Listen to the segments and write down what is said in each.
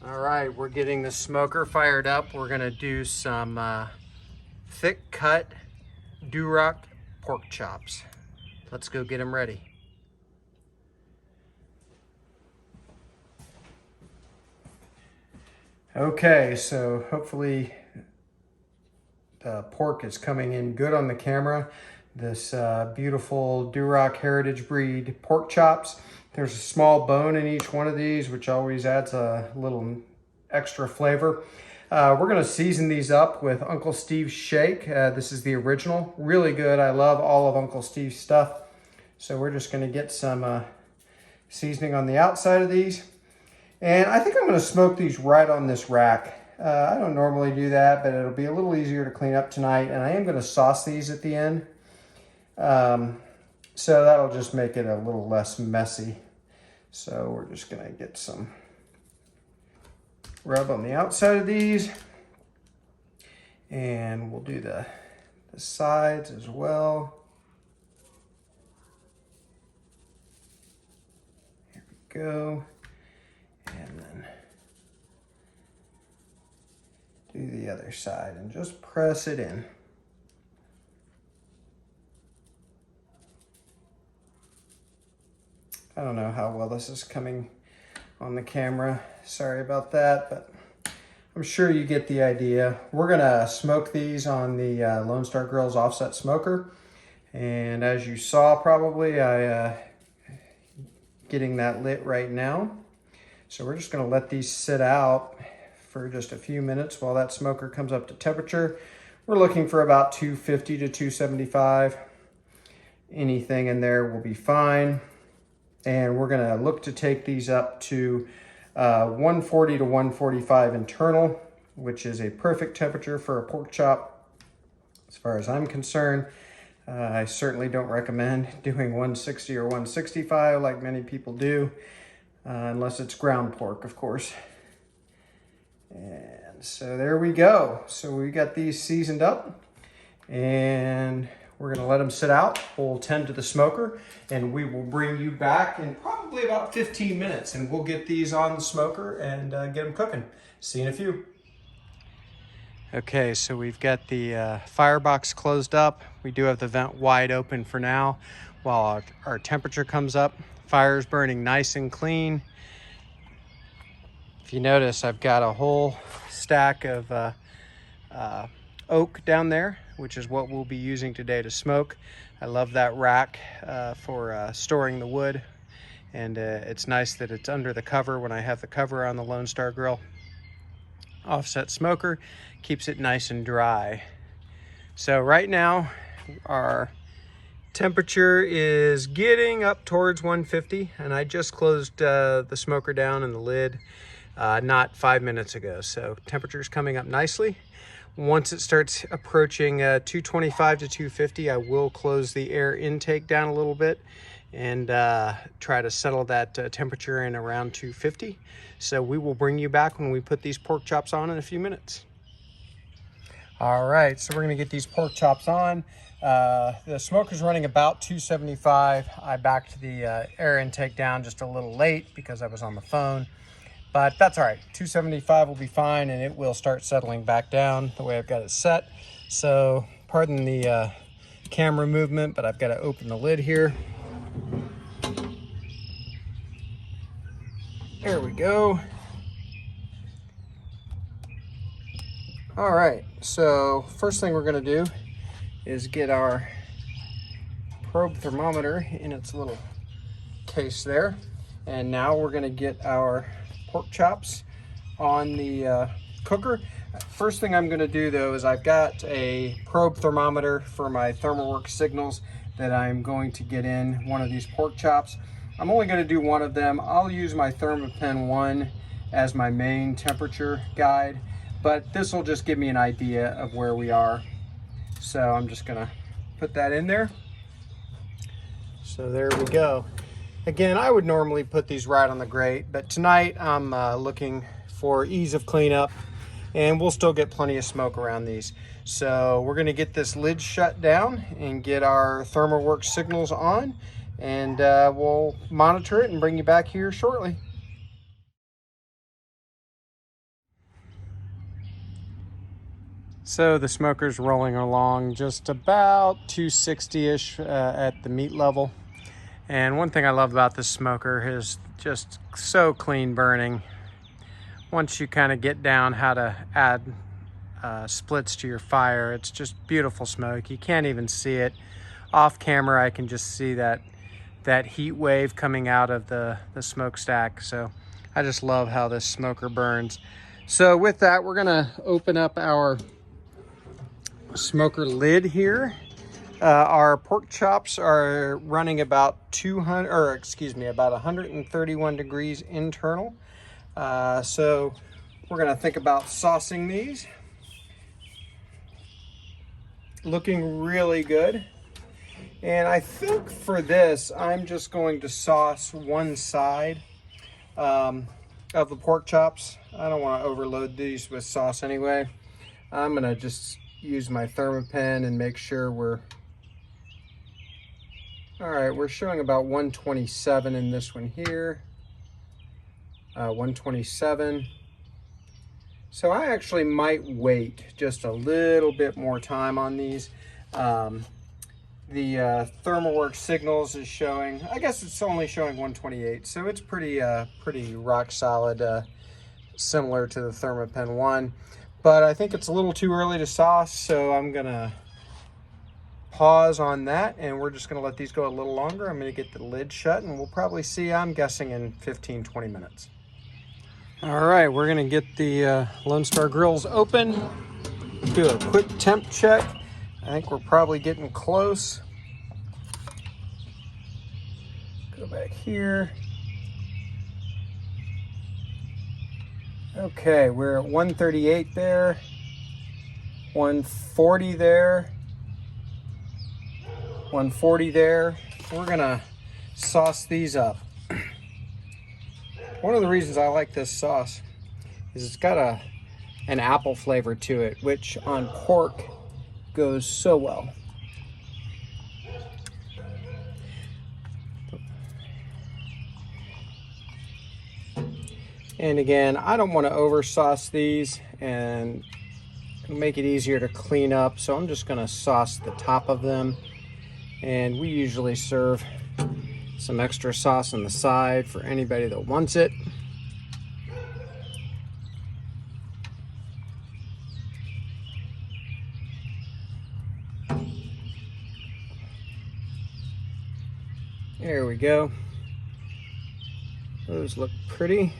All right, we're getting the smoker fired up. We're gonna do some thick cut Duroc pork chops. Let's go get them ready. Okay, so hopefully the pork is coming in good on the camera. This beautiful Duroc Heritage Breed pork chops. There's a small bone in each one of these, which always adds a little extra flavor. We're gonna season these up with Uncle Steve's Shake. This is the original, really good. I love all of Uncle Steve's stuff. So we're just gonna get some seasoning on the outside of these. And I think I'm gonna smoke these right on this rack. I don't normally do that, but it'll be a little easier to clean up tonight. And I am gonna sauce these at the end. So that'll just make it a little less messy. So we're just gonna get some rub on the outside of these. And we'll do the sides as well. Here we go. And then do the other side and just press it in. I don't know how well this is coming on the camera. Sorry about that, but I'm sure you get the idea. We're gonna smoke these on the Lonestar Grillz Offset Smoker. And as you saw probably, I getting that lit right now. So we're just gonna let these sit out for just a few minutes while that smoker comes up to temperature. We're looking for about 250 to 275. Anything in there will be fine. And we're gonna look to take these up to 140 to 145 internal, which is a perfect temperature for a pork chop as far as I'm concerned. I certainly don't recommend doing 160 or 165 like many people do, unless it's ground pork, of course. And so there we go. So we got these seasoned up and we're gonna let them sit out. We'll tend to the smoker and we will bring you back in probably about 15 minutes and we'll get these on the smoker and get them cooking. See you in a few. Okay, so we've got the firebox closed up. We do have the vent wide open for now while our temperature comes up. Fire's burning nice and clean. If you notice, I've got a whole stack of oak down there, which is what we'll be using today to smoke. I love that rack for storing the wood. And it's nice that it's under the cover when I have the cover on the Lonestar Grill Offset Smoker. Keeps it nice and dry. So right now, our temperature is getting up towards 150, and I just closed the smoker down and the lid not 5 minutes ago. So temperature's coming up nicely. Once it starts approaching 225 to 250, I will close the air intake down a little bit and try to settle that temperature in around 250. So we will bring you back when we put these pork chops on in a few minutes. All right, so we're gonna get these pork chops on. The smoker's running about 275. I backed the air intake down just a little late because I was on the phone. But that's all right, 275 will be fine and it will start settling back down the way I've got it set. So pardon the camera movement, but I've got to open the lid here. There we go. All right, so first thing we're gonna do is get our probe thermometer in its little case there. And now we're gonna get our pork chops on the cooker. First thing I'm gonna do though is I've got a probe thermometer for my ThermalWorks signals that I'm going to get in one of these pork chops. I'm only gonna do one of them. I'll use my ThermaPen 1 as my main temperature guide, but this will just give me an idea of where we are. So I'm just gonna put that in there. So there we go. Again, I would normally put these right on the grate, but tonight I'm looking for ease of cleanup and we'll still get plenty of smoke around these. So we're gonna get this lid shut down and get our ThermalWorks signals on and we'll monitor it and bring you back here shortly. So the smoker's rolling along just about 260-ish at the meat level. And one thing I love about this smoker is just so clean burning. Once you kind of get down how to add splits to your fire, it's just beautiful smoke. You can't even see it. Off camera, I can just see that heat wave coming out of the smokestack. So I just love how this smoker burns. So with that, we're gonna open up our smoker lid here. Our pork chops are running about about 131 degrees internal. So we're gonna think about saucing these. Looking really good. And I think for this, I'm just going to sauce one side of the pork chops. I don't want to overload these with sauce anyway. I'm gonna just use my Thermapen and make sure we're all right. We're showing about 127 in this one here. 127. So I actually might wait just a little bit more time on these. The ThermalWorks Signals is showing, I guess it's only showing 128, so it's pretty rock solid, similar to the Thermapen one. But I think it's a little too early to sauce, so I'm gonna pause on that, and we're just gonna let these go a little longer. I'm gonna get the lid shut, and we'll probably see, I'm guessing, in 15-20 minutes. All right, we're gonna get the Lonestar Grillz open, do a quick temp check. I think we're probably getting close. Go back here. Okay, we're at 138 there, 140 there, 140 there. We're gonna sauce these up. One of the reasons I like this sauce is it's got an apple flavor to it, which on pork goes so well. And again, I don't want to over sauce these and make it easier to clean up, so I'm just going to sauce the top of them. And we usually serve some extra sauce on the side for anybody that wants it. There we go. Those look pretty.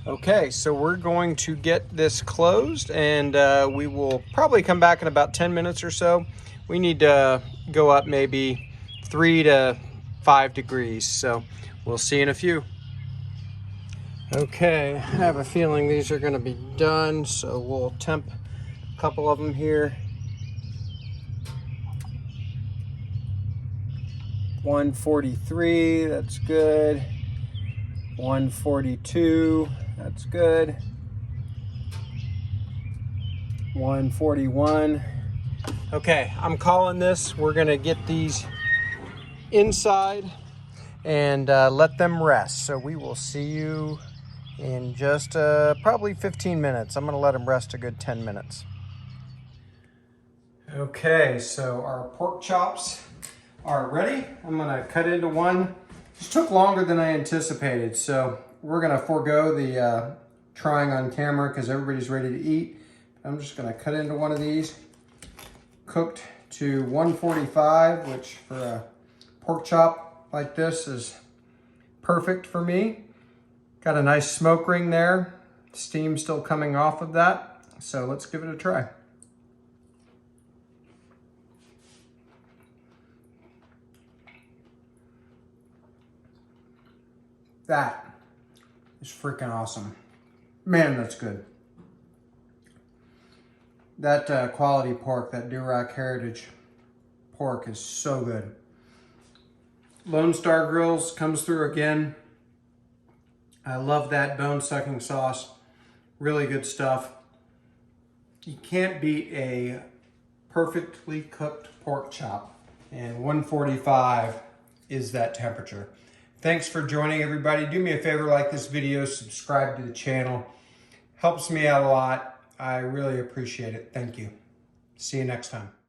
Okay, so we're going to get this closed, and we will probably come back in about 10 minutes or so. We need to go up maybe 3 to 5 degrees, so we'll see in a few. Okay, I have a feeling these are gonna be done, so we'll temp a couple of them here. 143, that's good. 142, that's good. 141. Okay, I'm calling this. We're gonna get these inside and let them rest. So we will see you in just probably 15 minutes. I'm gonna let them rest a good 10 minutes. Okay, so our pork chops are ready. I'm gonna cut into one. This took longer than I anticipated, so we're gonna forego the trying on camera because everybody's ready to eat. I'm just gonna cut into one of these. Cooked to 145, which for a pork chop like this is perfect for me. Got a nice smoke ring there. Steam still coming off of that. So let's give it a try. That is freaking awesome. Man, that's good. That quality pork, that Duroc Heritage pork is so good. Lonestar Grillz comes through again. I love that bone sucking sauce. Really good stuff. You can't beat a perfectly cooked pork chop. And 145 is that temperature. Thanks for joining, everybody. Do me a favor, like this video, subscribe to the channel. Helps me out a lot. I really appreciate it. Thank you. See you next time.